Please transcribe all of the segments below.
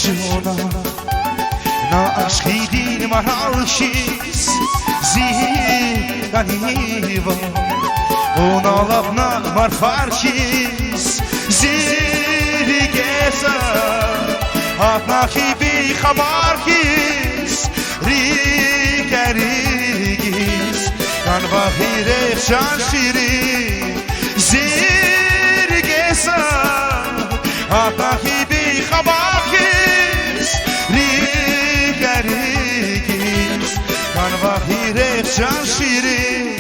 جونا ناشخیدین مرالشیز زیگانیوا اونالابنا مرفارشیز زیگیزا آتناخی بی خبارشیز ریگریگیز کن بخیره شانشیری زیگیزا آتناخی بی خبارشیز ریگریگیز کن بخیره شانشیری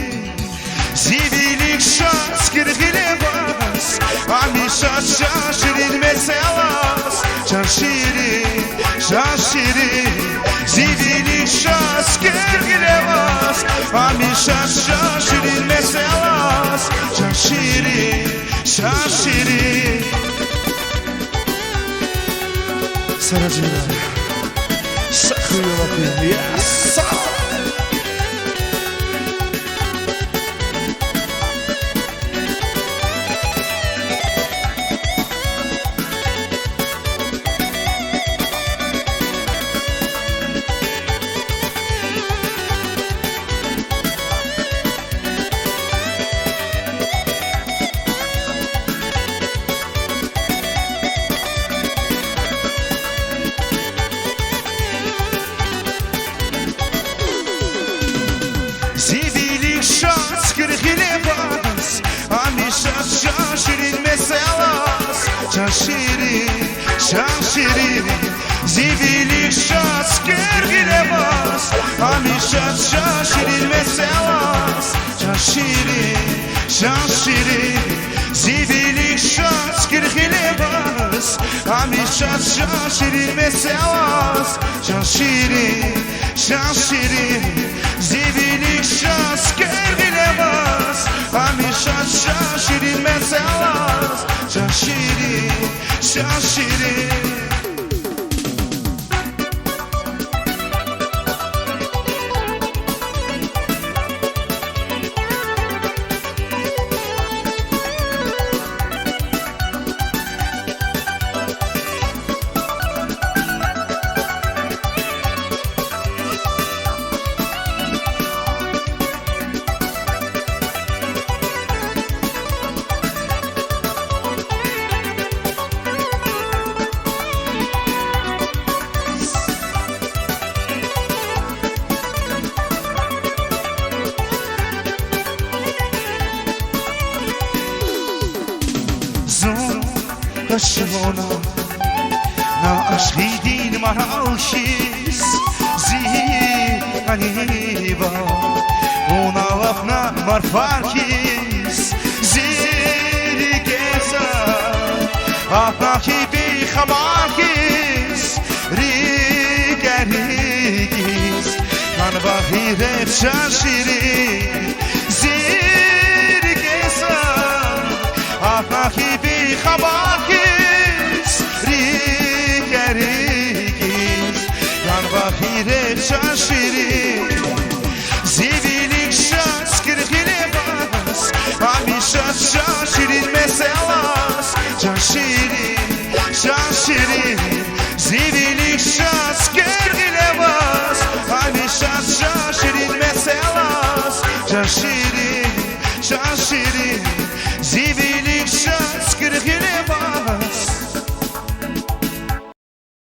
زیبیlik şans kirgile bas Amisha şaşirin meselas Şaşirin Zibilik şans kirgile bas Amisha şaşirin meselas Şaşirin Saracılar Sakıyor Yes Zibilik şans kirgile bas Amisha şaşirin meselas Şaşirin Zibilik şans kirgile bas Amisha şaşirin meselas Şaşirin Zibilik şans kirgile bas Amisha şaşirin meselas Şaşirin Zibilik şans kirgile bas Amisha şaşirin meselas Şaşirin Kaşona na aşkidin maralşiz ziganiva ona lafna marfarkiz zirgeza atahi bi khabarkiz rigerigiz kan bahire şaşiri zirgeza atahi bi khabarkiz rigerigiz kan bahire şaşiri zibilik şans kirgile bas Amisha şaşirin meselas Şaşirin Zibilik şans kirgile bas Amisha şaşirin meselas